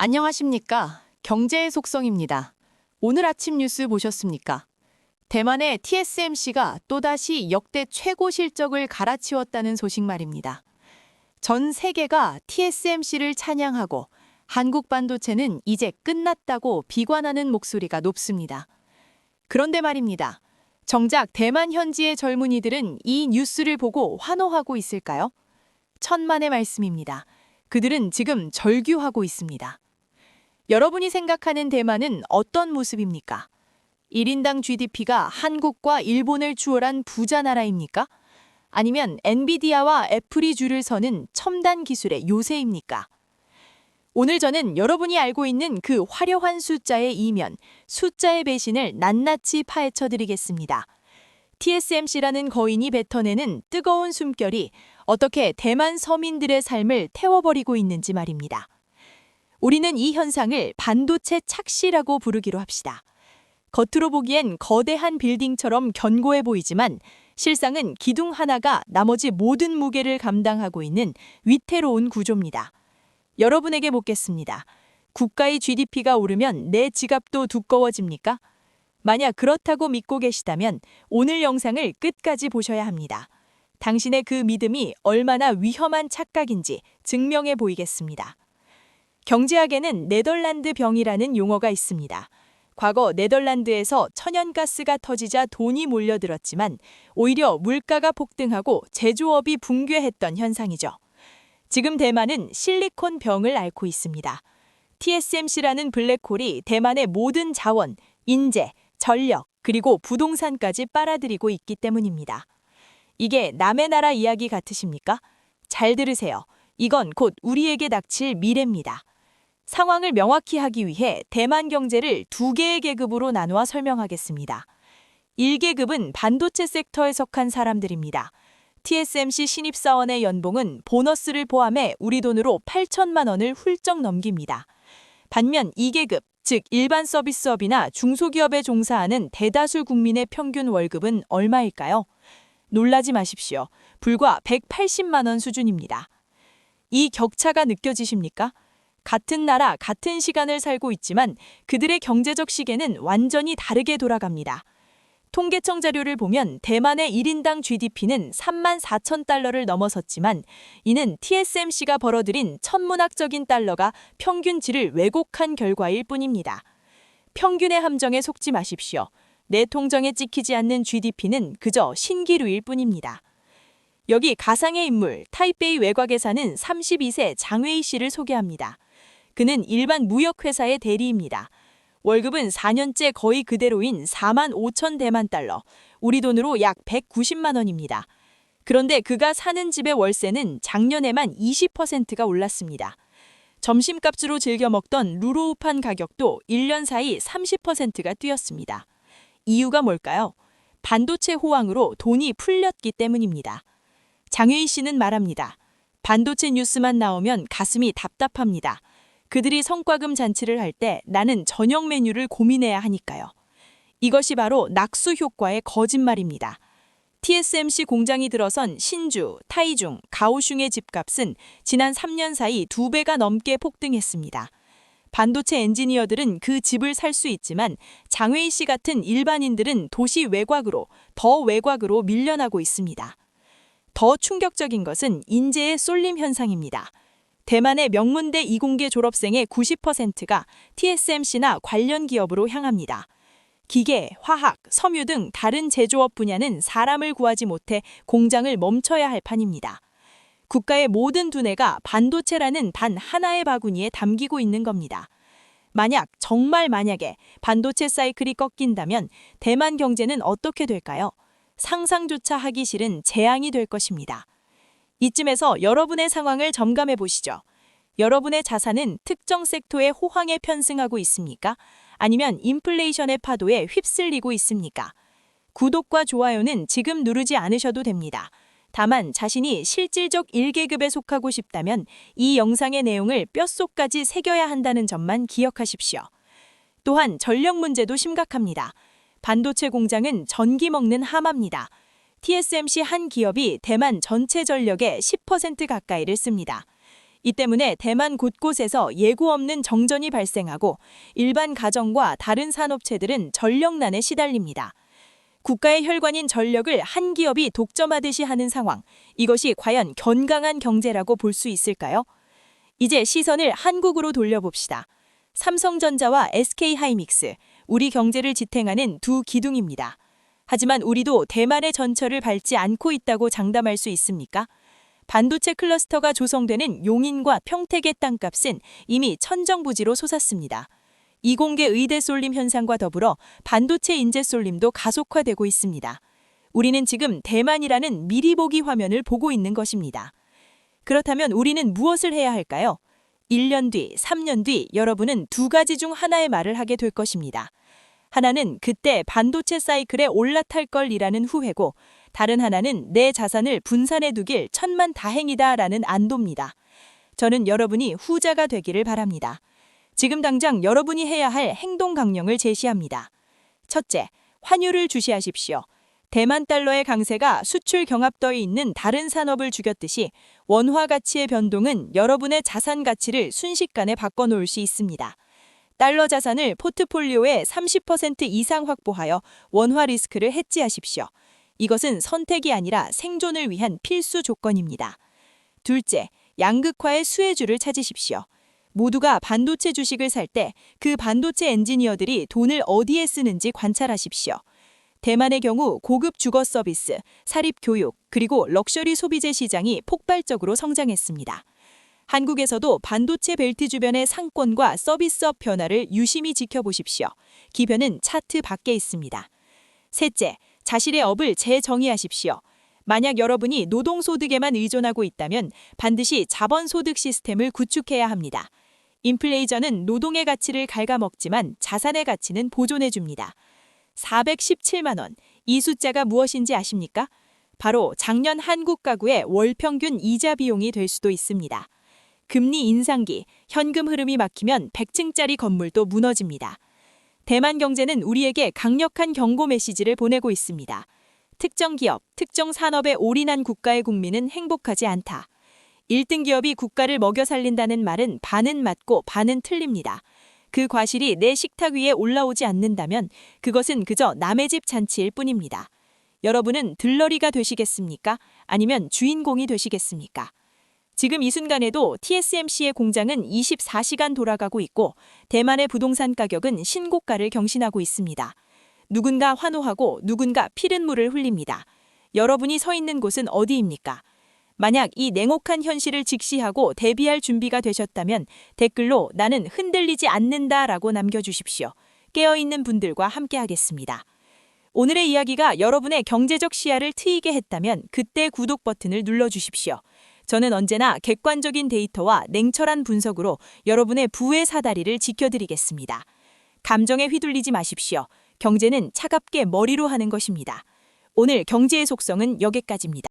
안녕하십니까? 경제의 속성입니다. 오늘 아침 뉴스 보셨습니까? 대만의 TSMC가 또다시 역대 최고 실적을 갈아치웠다는 소식 말입니다. 전 세계가 TSMC를 찬양하고 한국 반도체는 이제 끝났다고 비관하는 목소리가 높습니다. 그런데 말입니다. 정작 대만 현지의 젊은이들은 이 뉴스를 보고 환호하고 있을까요? 천만의 말씀입니다. 그들은 지금 절규하고 있습니다. 여러분이 생각하는 대만은 어떤 모습입니까? 1인당 GDP가 한국과 일본을 추월한 부자 나라입니까? 아니면 엔비디아와 애플이 줄을 서는 첨단 기술의 요새입니까? 오늘 저는 여러분이 알고 있는 그 화려한 숫자의 이면, 숫자의 배신을 낱낱이 파헤쳐 드리겠습니다. TSMC라는 거인이 뱉어내는 뜨거운 숨결이 어떻게 대만 서민들의 삶을 태워버리고 있는지 말입니다. 우리는 이 현상을 반도체 착시라고 부르기로 합시다. 겉으로 보기엔 거대한 빌딩처럼 견고해 보이지만 실상은 기둥 하나가 나머지 모든 무게를 감당하고 있는 위태로운 구조입니다. 여러분에게 묻겠습니다. 국가의 GDP가 오르면 내 지갑도 두꺼워집니까? 만약 그렇다고 믿고 계시다면 오늘 영상을 끝까지 보셔야 합니다. 당신의 그 믿음이 얼마나 위험한 착각인지 증명해 보이겠습니다. 경제학에는 네덜란드 병이라는 용어가 있습니다. 과거 네덜란드에서 천연가스가 터지자 돈이 몰려들었지만 오히려 물가가 폭등하고 제조업이 붕괴했던 현상이죠. 지금 대만은 실리콘 병을 앓고 있습니다. TSMC라는 블랙홀이 대만의 모든 자원, 인재, 전력, 그리고 부동산까지 빨아들이고 있기 때문입니다. 이게 남의 나라 이야기 같으십니까? 잘 들으세요. 이건 곧 우리에게 닥칠 미래입니다. 상황을 명확히 하기 위해 대만 경제를 두 개의 계급으로 나누어 설명하겠습니다. 1계급은 반도체 섹터에 속한 사람들입니다. TSMC 신입사원의 연봉은 보너스를 포함해 우리 돈으로 8천만 원을 훌쩍 넘깁니다. 반면 2계급, 즉 일반 서비스업이나 중소기업에 종사하는 대다수 국민의 평균 월급은 얼마일까요? 놀라지 마십시오. 불과 180만 원 수준입니다. 이 격차가 느껴지십니까? 같은 나라, 같은 시간을 살고 있지만 그들의 경제적 시계는 완전히 다르게 돌아갑니다. 통계청 자료를 보면 대만의 1인당 GDP는 3만 4천 달러를 넘어섰지만 이는 TSMC가 벌어들인 천문학적인 달러가 평균치를 왜곡한 결과일 뿐입니다. 평균의 함정에 속지 마십시오. 내 통정에 찍히지 않는 GDP는 그저 신기루일 뿐입니다. 여기 가상의 인물, 타이베이 외곽에 사는 32세 장웨이 씨를 소개합니다. 그는 일반 무역회사의 대리입니다. 월급은 4년째 거의 그대로인 4만 5천 대만 달러, 우리 돈으로 약 190만 원입니다. 그런데 그가 사는 집의 월세는 작년에만 20%가 올랐습니다. 점심값으로 즐겨 먹던 루로우판 가격도 1년 사이 30%가 뛰었습니다. 이유가 뭘까요? 반도체 호황으로 돈이 풀렸기 때문입니다. 장혜희 씨는 말합니다. 반도체 뉴스만 나오면 가슴이 답답합니다. 그들이 성과금 잔치를 할 때 나는 저녁 메뉴를 고민해야 하니까요. 이것이 바로 낙수 효과의 거짓말입니다. TSMC 공장이 들어선 신주, 타이중, 가오슝의 집값은 지난 3년 사이 2배가 넘게 폭등했습니다. 반도체 엔지니어들은 그 집을 살 수 있지만 장웨이 씨 같은 일반인들은 도시 외곽으로, 더 외곽으로 밀려나고 있습니다. 더 충격적인 것은 인재의 쏠림 현상입니다. 대만의 명문대 이공계 졸업생의 90%가 TSMC나 관련 기업으로 향합니다. 기계, 화학, 섬유 등 다른 제조업 분야는 사람을 구하지 못해 공장을 멈춰야 할 판입니다. 국가의 모든 두뇌가 반도체라는 단 하나의 바구니에 담기고 있는 겁니다. 정말 만약에 반도체 사이클이 꺾인다면 대만 경제는 어떻게 될까요? 상상조차 하기 싫은 재앙이 될 것입니다. 이쯤에서 여러분의 상황을 점검해 보시죠. 여러분의 자산은 특정 섹터의 호황에 편승하고 있습니까? 아니면 인플레이션의 파도에 휩쓸리고 있습니까? 구독과 좋아요는 지금 누르지 않으셔도 됩니다. 다만 자신이 실질적 1계급에 속하고 싶다면 이 영상의 내용을 뼛속까지 새겨야 한다는 점만 기억하십시오. 또한 전력 문제도 심각합니다. 반도체 공장은 전기 먹는 하마입니다. TSMC 한 기업이 대만 전체 전력의 10% 가까이를 씁니다. 이 때문에 대만 곳곳에서 예고 없는 정전이 발생하고 일반 가정과 다른 산업체들은 전력난에 시달립니다. 국가의 혈관인 전력을 한 기업이 독점하듯이 하는 상황, 이것이 과연 건강한 경제라고 볼 수 있을까요? 이제 시선을 한국으로 돌려봅시다. 삼성전자와 SK하이닉스, 우리 경제를 지탱하는 두 기둥입니다. 하지만 우리도 대만의 전철을 밟지 않고 있다고 장담할 수 있습니까? 반도체 클러스터가 조성되는 용인과 평택의 땅값은 이미 천정부지로 솟았습니다. 이공계 의대 쏠림 현상과 더불어 반도체 인재 쏠림도 가속화되고 있습니다. 우리는 지금 대만이라는 미리 보기 화면을 보고 있는 것입니다. 그렇다면 우리는 무엇을 해야 할까요? 1년 뒤, 3년 뒤 여러분은 두 가지 중 하나의 말을 하게 될 것입니다. 하나는 그때 반도체 사이클에 올라탈 걸이라는 후회고, 다른 하나는 내 자산을 분산해 두길 천만다행이다 라는 안도입니다. 저는 여러분이 후자가 되기를 바랍니다. 지금 당장 여러분이 해야 할 행동 강령을 제시합니다. 첫째, 환율을 주시하십시오. 대만 달러의 강세가 수출 경합도에 있는 다른 산업을 죽였듯이 원화 가치의 변동은 여러분의 자산 가치를 순식간에 바꿔놓을 수 있습니다. 달러 자산을 포트폴리오의 30% 이상 확보하여 원화 리스크를 해지하십시오. 이것은 선택이 아니라 생존을 위한 필수 조건입니다. 둘째, 양극화의 수혜주를 찾으십시오. 모두가 반도체 주식을 살 때 그 반도체 엔지니어들이 돈을 어디에 쓰는지 관찰하십시오. 대만의 경우 고급 주거 서비스, 사립 교육, 그리고 럭셔리 소비재 시장이 폭발적으로 성장했습니다. 한국에서도 반도체 벨트 주변의 상권과 서비스업 변화를 유심히 지켜보십시오. 기변은 차트 밖에 있습니다. 셋째, 자신의 업을 재정의하십시오. 만약 여러분이 노동소득에만 의존하고 있다면 반드시 자본소득 시스템을 구축해야 합니다. 인플레이션은 노동의 가치를 갉아먹지만 자산의 가치는 보존해줍니다. 417만 원, 이 숫자가 무엇인지 아십니까? 바로 작년 한국 가구의 월 평균 이자 비용이 될 수도 있습니다. 금리 인상기, 현금 흐름이 막히면 100층짜리 건물도 무너집니다. 대만 경제는 우리에게 강력한 경고 메시지를 보내고 있습니다. 특정 기업, 특정 산업에 올인한 국가의 국민은 행복하지 않다. 1등 기업이 국가를 먹여 살린다는 말은 반은 맞고 반은 틀립니다. 그 과실이 내 식탁 위에 올라오지 않는다면 그것은 그저 남의 집 잔치일 뿐입니다. 여러분은 들러리가 되시겠습니까? 아니면 주인공이 되시겠습니까? 지금 이 순간에도 TSMC의 공장은 24시간 돌아가고 있고 대만의 부동산 가격은 신고가를 경신하고 있습니다. 누군가 환호하고 누군가 피른물을 흘립니다. 여러분이 서 있는 곳은 어디입니까? 만약 이 냉혹한 현실을 직시하고 대비할 준비가 되셨다면 댓글로 나는 흔들리지 않는다라고 남겨주십시오. 깨어있는 분들과 함께하겠습니다. 오늘의 이야기가 여러분의 경제적 시야를 트이게 했다면 그때 구독 버튼을 눌러주십시오. 저는 언제나 객관적인 데이터와 냉철한 분석으로 여러분의 부의 사다리를 지켜드리겠습니다. 감정에 휘둘리지 마십시오. 경제는 차갑게 머리로 하는 것입니다. 오늘 경제의 속성은 여기까지입니다.